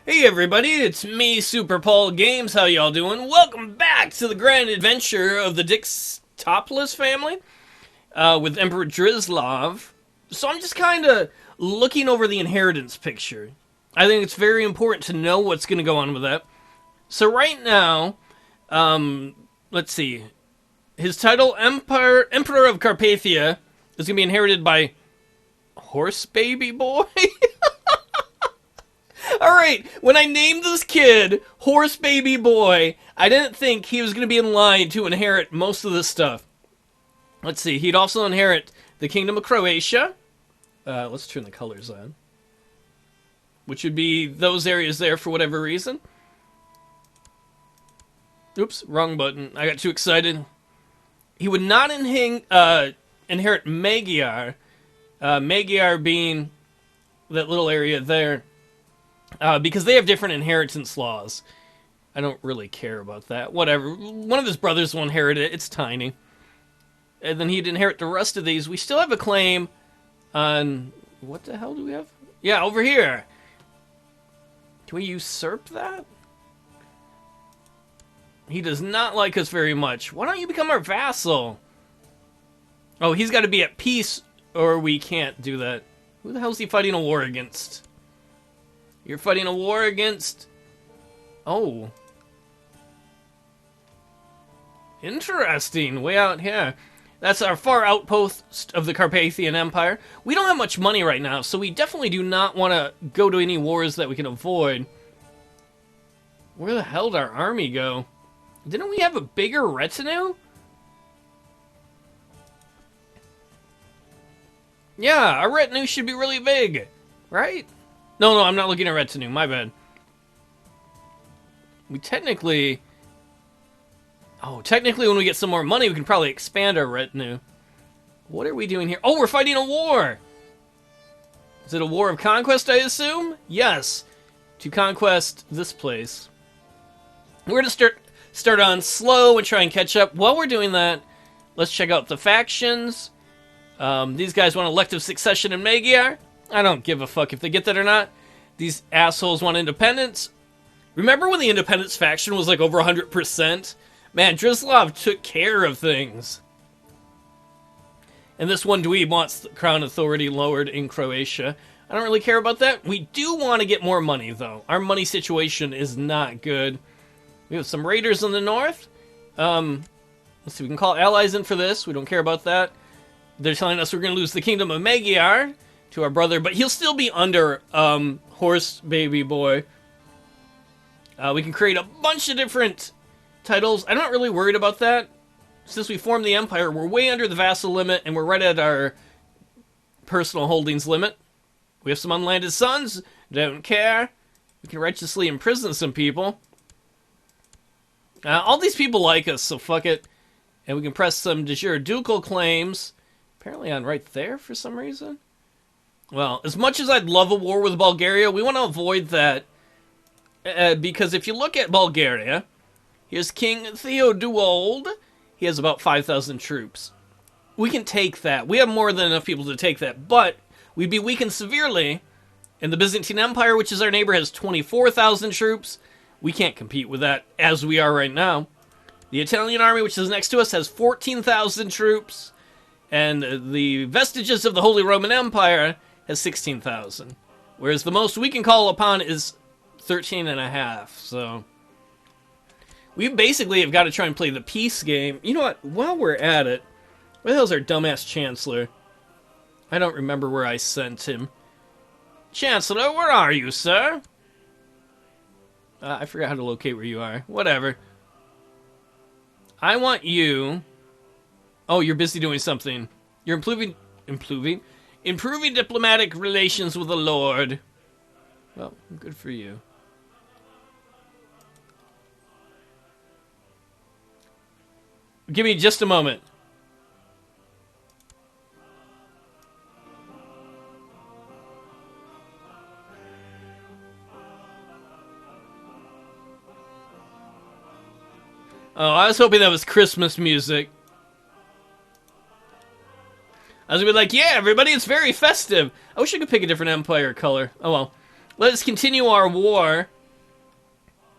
Hey everybody, it's me, Super Paul Games. How y'all doing? Welcome back to the grand adventure of the Dicktopolous family with Emperor Drislav. So I'm just kind of looking over the inheritance picture. I think it's very important to know what's going to go on with that. So right now, let's see. His title, Emperor of Carpathia, is going to be inherited by Horse Baby Boy. Alright, when I named this kid Horse Baby Boy, I didn't think he was going to be in line to inherit most of this stuff. Let's see, he'd also inherit the Kingdom of Croatia. Let's turn the colors on. Which would be those areas there for whatever reason. Oops, wrong button. I got too excited. He would not inherit Magyar. Magyar being that little area there. Because they have different inheritance laws. I don't really care about that. Whatever. One of his brothers will inherit it. It's tiny. And then he'd inherit the rest of these. We still have a claim on... What the hell do we have? Yeah, over here. Can we usurp that? He does not like us very much. Why don't you become our vassal? Oh, he's got to be at peace or we can't do that. Who the hell is he fighting a war against? You're fighting a war against... Oh. Interesting. Way out here. That's our far outpost of the Carpathian Empire. We don't have much money right now, so we definitely do not want to go to any wars that we can avoid. Where the hell did our army go? Didn't we have a bigger retinue? Yeah, our retinue should be really big, right? No, I'm not looking at retinue. My bad. We technically... Oh, technically when we get some more money, we can probably expand our retinue. What are we doing here? Oh, we're fighting a war! Is it a war of conquest, I assume? Yes. To conquest this place. We're going to start on slow and try and catch up. While we're doing that, let's check out the factions. These guys want elective succession in Magyar. I don't give a fuck if they get that or not. These assholes want independence. Remember when the independence faction was like over 100%? Man, Drislav took care of things. And this one dweeb wants the crown authority lowered in Croatia. I don't really care about that. We do want to get more money, though. Our money situation is not good. We have some raiders in the north. Let's see, we can call allies in for this. We don't care about that. They're telling us we're going to lose the Kingdom of Magyar to our brother, but he'll still be under Horse Baby Boy. We can create a bunch of different titles. I'm not really worried about that. Since we formed the empire, we're way under the vassal limit, and we're right at our personal holdings limit. We have some unlanded sons. Don't care. We can righteously imprison some people. All these people like us, so fuck it. And we can press some de jure ducal claims. Apparently on right there for some reason. Well, as much as I'd love a war with Bulgaria, we want to avoid that. Because if you look at Bulgaria, here's King Theoduold. He has about 5,000 troops. We can take that. We have more than enough people to take that. But we'd be weakened severely. And the Byzantine Empire, which is our neighbor, has 24,000 troops. We can't compete with that as we are right now. The Italian army, which is next to us, has 14,000 troops. And the vestiges of the Holy Roman Empire has 16,000. Whereas the most we can call upon is 13.5. So we basically have got to try and play the peace game. You know what? While we're at it, where the hell's our dumbass Chancellor? I don't remember where I sent him. Chancellor, where are you, sir? I forgot how to locate where you are. Whatever. I want you... Oh, you're busy doing something. You're improving diplomatic relations with the Lord. Well, good for you. Give me just a moment. Oh, I was hoping that was Christmas music. I was gonna be like, yeah, everybody, it's very festive. I wish I could pick a different empire color. Oh well. Let us continue our war.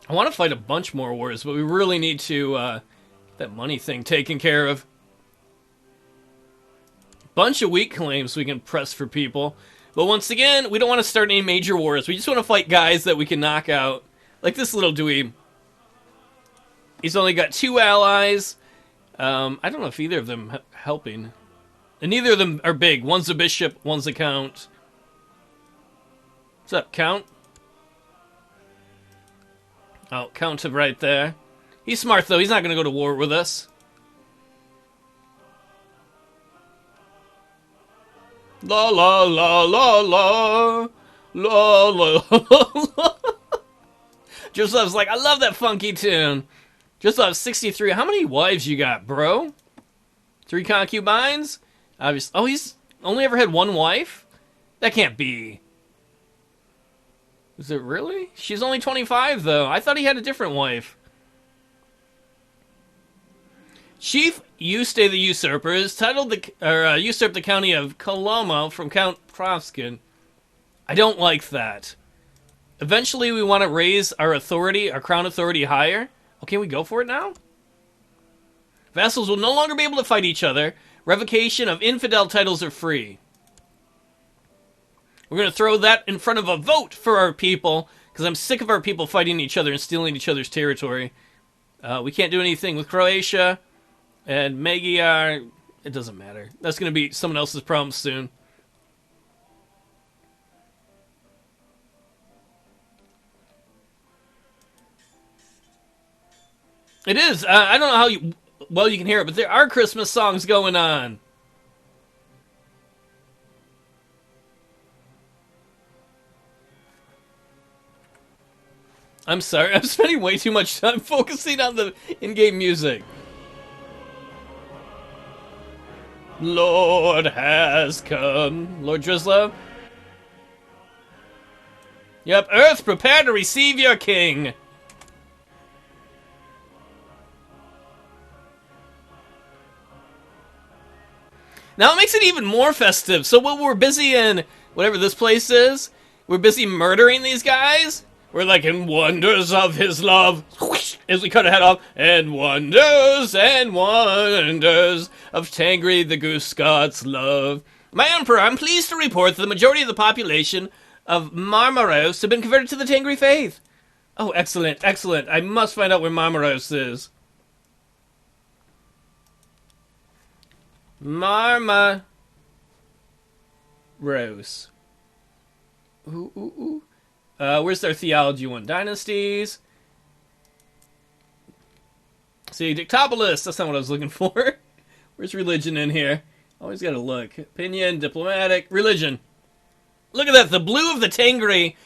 I want to fight a bunch more wars, but we really need to get that money thing taken care of. Bunch of weak claims we can press for people. But once again, we don't want to start any major wars. We just want to fight guys that we can knock out. Like this little dweeb. He's only got 2 allies. I don't know if either of them helping. And neither of them are big. One's a bishop, one's a count. What's up, count? Oh, count right there. He's smart, though. He's not going to go to war with us. La la la la la. La la la. Joseph's like, I love that funky tune. Joseph 63. How many wives you got, bro? 3 concubines? Obviously. Oh, he's only ever had 1 wife? That can't be. Is it really? She's only 25, though. I thought he had a different wife. Chief Euste the Usurper is titled usurped the county of Coloma from Count Proskin. I don't like that. Eventually, we want to raise our authority, our crown authority, higher. Okay, we go for it now? Vassals will no longer be able to fight each other. Revocation of infidel titles are free. We're going to throw that in front of a vote for our people, because I'm sick of our people fighting each other and stealing each other's territory. We can't do anything with Croatia. And Magyar, it doesn't matter. That's going to be someone else's problem soon. It is. I don't know how well you can hear it, but there are Christmas songs going on. I'm sorry. I'm spending way too much time focusing on the in-game music. Lord has come. Lord Drizla? Yep, Earth, prepare to receive your king. Now it makes it even more festive. So while we're busy in whatever this place is, we're busy murdering these guys. We're like, in wonders of his love, whoosh, as we cut a head off, and wonders of Tangri the Guiscard's love. My Emperor, I'm pleased to report that the majority of the population of Marmaros have been converted to the Tangri faith. Oh, excellent, excellent. I must find out where Marmaros is. Marmaros. Ooh, ooh, ooh. Where's their theology one? Dynasties. See, Dicktopolous. That's not what I was looking for. Where's religion in here? Always gotta look. Opinion, diplomatic, religion. Look at that. The blue of the Tangri,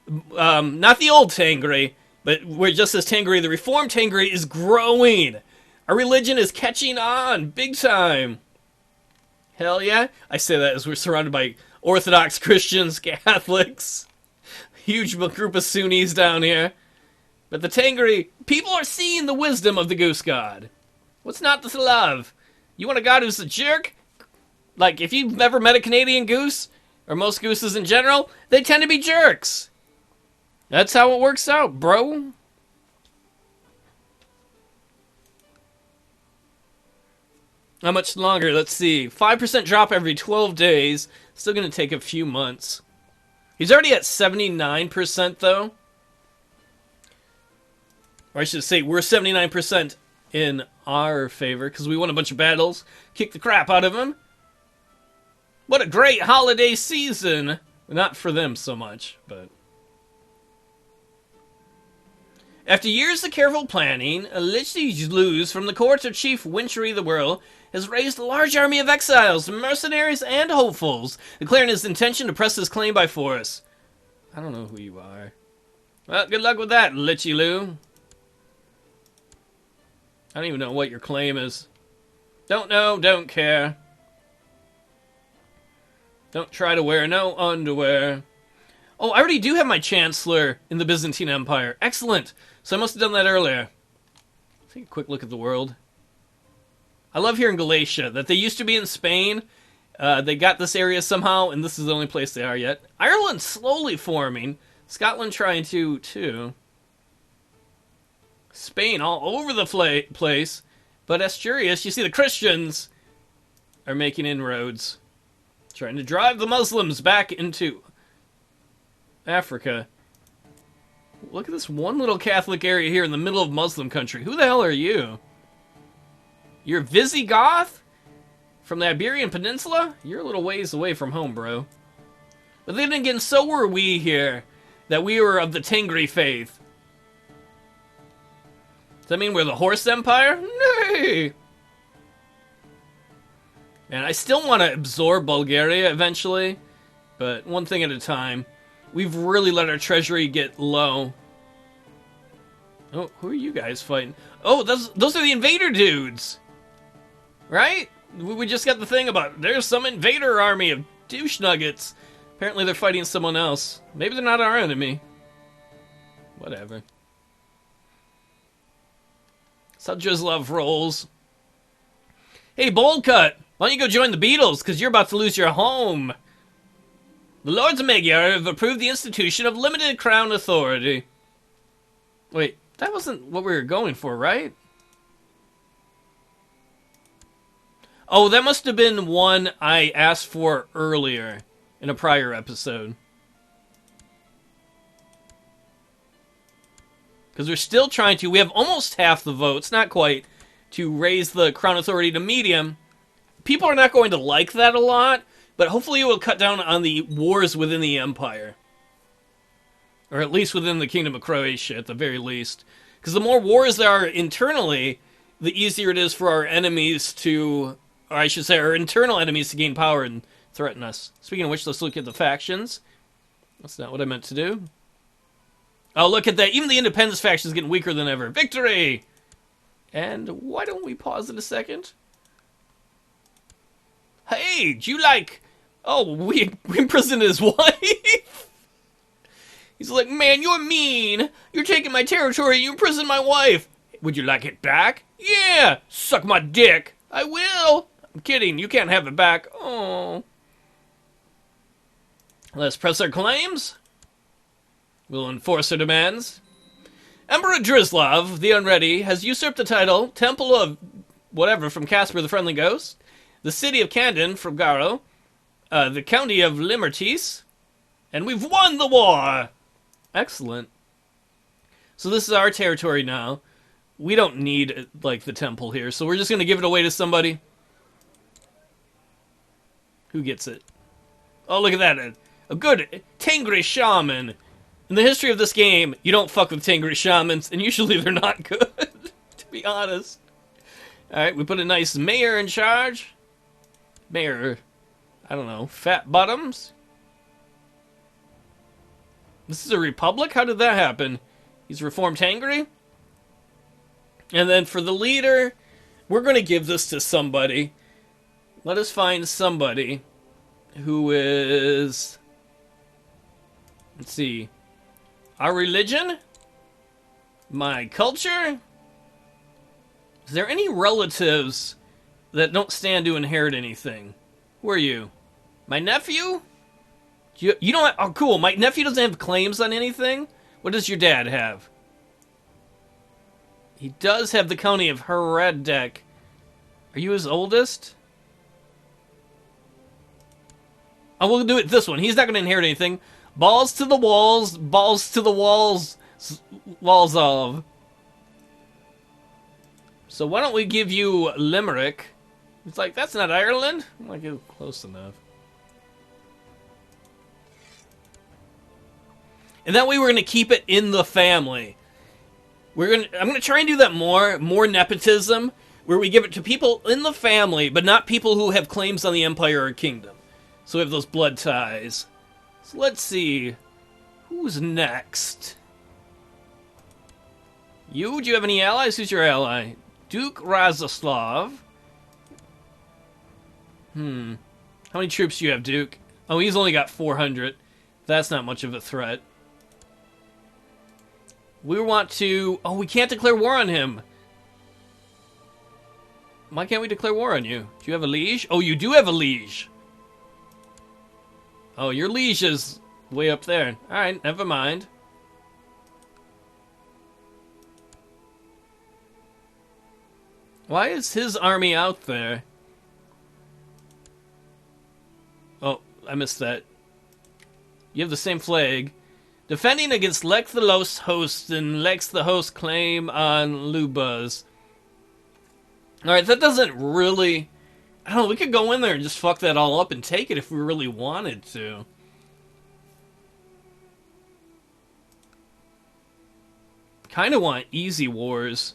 not the old Tangri, but where it just says Tangri, the reformed Tangri is growing. Our religion is catching on big time. Hell yeah. I say that as we're surrounded by Orthodox Christians, Catholics. Huge group of Sunnis down here. But the Tangri, people are seeing the wisdom of the goose god. What's not to love? You want a god who's a jerk? Like, if you've ever met a Canadian goose, or most gooses in general, they tend to be jerks. That's how it works out, bro. How much longer? Let's see. 5% drop every 12 days. Still going to take a few months. He's already at 79%, though. Or I should say, we're 79% in our favor, because we won a bunch of battles. Kicked the crap out of him. What a great holiday season. Not for them so much, but... After years of careful planning, Alexios from the courts of Chief Wintry the World has raised a large army of exiles, mercenaries, and hopefuls, declaring his intention to press his claim by force. I don't know who you are. Well, good luck with that, Lichilu. I don't even know what your claim is. Don't know, don't care. Don't try to wear no underwear. Oh, I already do have my Chancellor in the Byzantine Empire. Excellent. So I must have done that earlier. Take a quick look at the world. I love here in Galatia that they used to be in Spain. They got this area somehow, and this is the only place they are yet. Ireland's slowly forming. Scotland trying to, too. Spain all over the place. But Asturias, you see the Christians are making inroads. Trying to drive the Muslims back into Africa. Look at this one little Catholic area here in the middle of Muslim country. Who the hell are you? You're Visigoth? From the Iberian Peninsula? You're a little ways away from home, bro. But then again, so were we here. That we were of the Tengri faith. Does that mean we're the Horse Empire? Nay! And I still want to absorb Bulgaria eventually. But one thing at a time. We've really let our treasury get low. Oh, who are you guys fighting? Oh, those are the invader dudes! Right? We just got the thing about there's some invader army of douche nuggets. Apparently they're fighting someone else. Maybe they're not our enemy. Whatever. Sadrzlov rolls. Hey, Bold Cut! Why don't you go join the Beatles? Because you're about to lose your home. The Lords of Magyar have approved the institution of limited crown authority. Wait, that wasn't what we were going for, right? Oh, that must have been one I asked for earlier in a prior episode. Because we're still trying to, we have almost half the votes, not quite, to raise the crown authority to medium. People are not going to like that a lot, but hopefully it will cut down on the wars within the empire. Or at least within the Kingdom of Croatia, at the very least. Because the more wars there are internally, the easier it is for our enemies to, or I should say our internal enemies to gain power and threaten us. Speaking of which, let's look at the factions. That's not what I meant to do. Oh, look at that. Even the independence faction is getting weaker than ever. Victory! And why don't we pause it a second? Hey, do you like... Oh, we imprisoned his wife? He's like, man, you're mean. You're taking my territory. You imprisoned my wife. Would you like it back? Yeah, suck my dick. I will. I'm kidding. You can't have it back. Oh. Let's press our claims. We'll enforce our demands. Emperor Drislav, the Unready, has usurped the title Temple of whatever from Casper the Friendly Ghost, the city of Candon from Garo, the county of Limertis, and we've won the war! Excellent. So this is our territory now. We don't need, like, the temple here, so we're just going to give it away to somebody. Who gets it? Oh, look at that. A good Tengri shaman. In the history of this game, you don't fuck with Tengri shamans, and usually they're not good, to be honest. Alright, we put a nice mayor in charge. Mayor, I don't know, fat bottoms? This is a republic? How did that happen? He's reformed Tengri? And then for the leader, we're going to give this to somebody. Let us find somebody who is... Let's see. Our religion? My culture? Is there any relatives that don't stand to inherit anything? Who are you? My nephew? You don't have... Oh, cool. My nephew doesn't have claims on anything? What does your dad have? He does have the county of Heredek. Are you his oldest? Oh, we'll do it this one. He's not going to inherit anything. Balls to the walls. Balls to the walls. Walls of. So why don't we give you Limerick? It's like, that's not Ireland. I'm like, oh, close enough. And that way we're going to keep it in the family. I'm going to try and do that more nepotism, where we give it to people in the family, but not people who have claims on the empire or kingdom. So we have those blood ties. So let's see. Who's next? You? Do you have any allies? Who's your ally? Duke Razislav. How many troops do you have, Duke? Oh, he's only got 400. That's not much of a threat. We want to... Oh, we can't declare war on him. Why can't we declare war on you? Do you have a liege? Oh, you do have a liege. Oh, your liege is way up there. Alright, never mind. Why is his army out there? Oh, I missed that. You have the same flag. Defending against Lex the Los host and Lex the host claim on Lubas. Alright, that doesn't really... I don't know, we could go in there and just fuck that all up and take it if we really wanted to. Kinda want easy wars.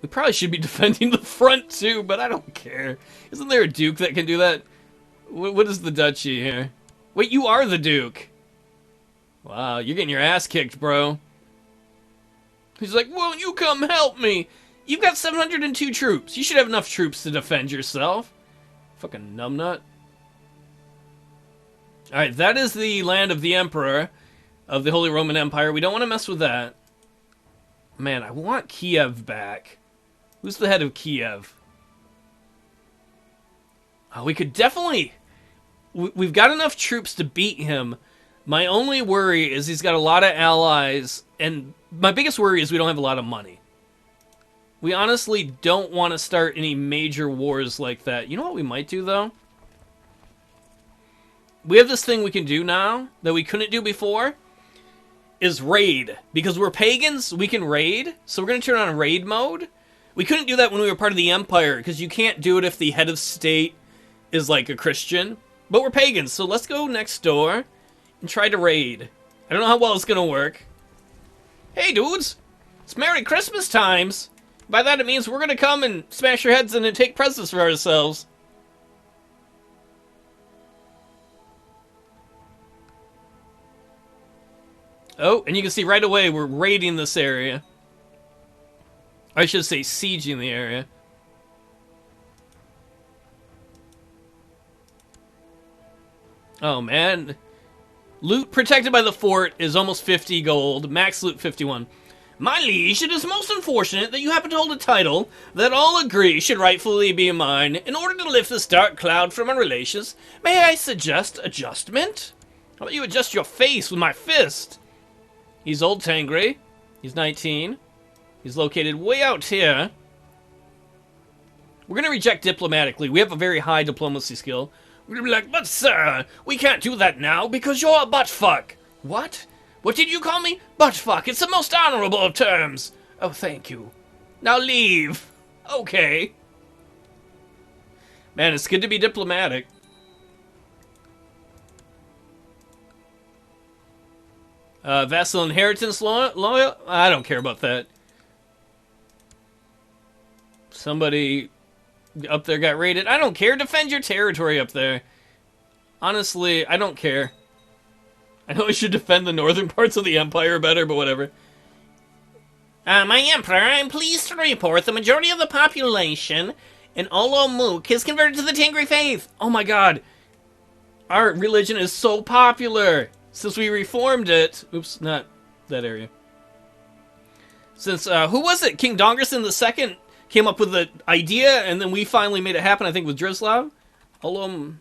We probably should be defending the front too, but I don't care. Isn't there a duke that can do that? What is the duchy here? Wait, you are the duke. Wow, you're getting your ass kicked, bro. He's like, won't you come help me? You've got 702 troops. You should have enough troops to defend yourself. Fucking numbnut. Alright, that is the land of the Emperor of the Holy Roman Empire. We don't want to mess with that. Man, I want Kiev back. Who's the head of Kiev? Oh, we could definitely... We've got enough troops to beat him. My only worry is he's got a lot of allies, and my biggest worry is we don't have a lot of money. We honestly don't want to start any major wars like that. You know what we might do, though? We have this thing we can do now that we couldn't do before, is raid. Because we're pagans, we can raid, so we're going to turn on raid mode. We couldn't do that when we were part of the Empire, because you can't do it if the head of state is like a Christian. But we're pagans, so let's go next door and try to raid. I don't know how well it's going to work. Hey, dudes! It's Merry Christmas times! By that it means we're going to come and smash your heads in and take presents for ourselves. Oh, and you can see right away we're raiding this area. I should say sieging the area. Oh, man. Loot protected by the fort is almost 50 gold. Max loot 51. My liege, it is most unfortunate that you happen to hold a title that all agree should rightfully be mine. In order to lift this dark cloud from our relations, may I suggest adjustment? How about you adjust your face with my fist? He's Old Tangri. He's 19. He's located way out here. We're going to reject diplomatically. We have a very high diplomacy skill. We're going to be like, but sir, we can't do that now because you're a buttfuck. What? What did you call me? Buttfuck. It's the most honorable of terms. Oh, thank you. Now leave. Okay. Man, it's good to be diplomatic. Vassal inheritance loyal? I don't care about that. Somebody up there got raided. I don't care. Defend your territory up there. Honestly, I don't care. I know I should defend the northern parts of the empire better, but whatever. My emperor, I'm pleased to report the majority of the population in Olomouc is converted to the Tengri faith. Oh my god. Our religion is so popular. Since we reformed it... Oops, not that area. Since, who was it? King Dongerson II came up with the idea, and then we finally made it happen, I think, with Drislav. Olomouc.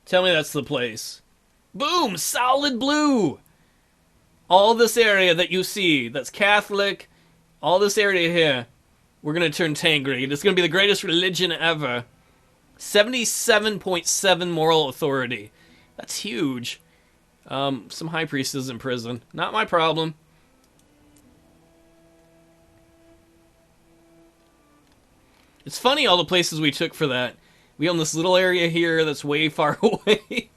Tell me that's the place. Boom! Solid blue! All this area that you see, that's Catholic, all this area here, we're going to turn Tangri. It's going to be the greatest religion ever. 77.7 moral authority. That's huge. Some high priest is in prison. Not my problem. It's funny all the places we took for that. We own this little area here that's way far away.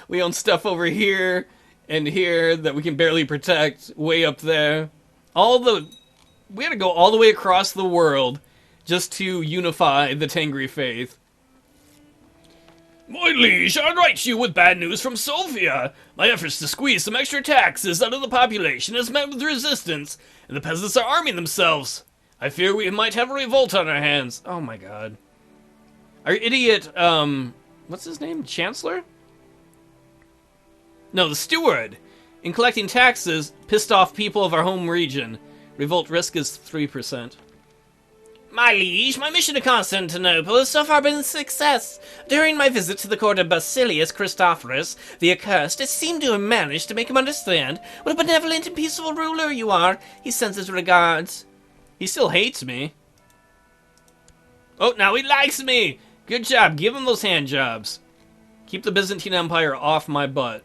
We own stuff over here and here that we can barely protect way up there. We had to go all the way across the world just to unify the Tengri faith. My liege, I write to you with bad news from Sofia. My efforts to squeeze some extra taxes out of the population has met with resistance, and the peasants are arming themselves. I fear we might have a revolt on our hands. Oh my god. Our idiot, what's his name? Chancellor? No, the steward. In collecting taxes, pissed off people of our home region. Revolt risk is 3%. My liege, my mission to Constantinople has so far been a success. During my visit to the court of Basilius Christophorus, the Accursed, it seemed to have managed to make him understand what a benevolent and peaceful ruler you are. He sends his regards. He still hates me. Oh, now he likes me! Good job, give him those hand jobs. Keep the Byzantine Empire off my butt.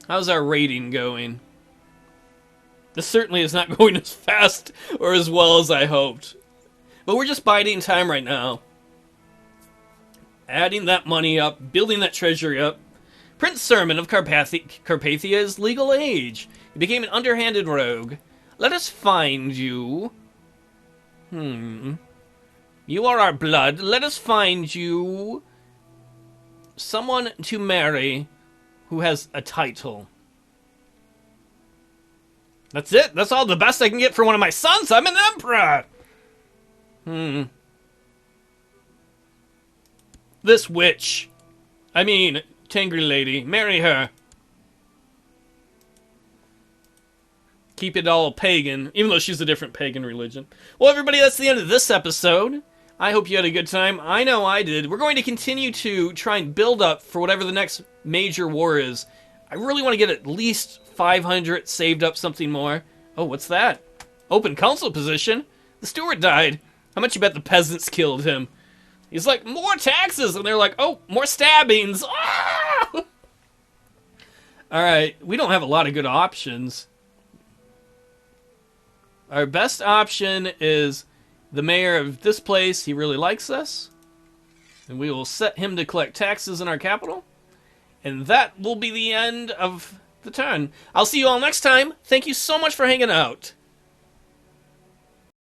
How's our rating going? This certainly is not going as fast or as well as I hoped. But we're just biding time right now. Adding that money up, building that treasury up. Prince Sermon of Carpathia is legal age. He became an underhanded rogue. Let us find you. You are our blood. Let us find you someone to marry who has a title. That's it. That's all the best I can get for one of my sons. I'm an emperor. This witch. I mean, Tengri lady. Marry her. Keep it all pagan, even though she's a different pagan religion. Well, everybody, that's the end of this episode. I hope you had a good time. I know I did. We're going to continue to try and build up for whatever the next major war is. I really want to get at least 500 saved up, something more. Oh, what's that? Open council position? The steward died. How much you bet the peasants killed him? He's like, more taxes! And they're like, oh, more stabbings! Ah! Alright, we don't have a lot of good options. Our best option is the mayor of this place. He really likes us. And we will set him to collect taxes in our capital. And that will be the end of the turn. I'll see you all next time. Thank you so much for hanging out.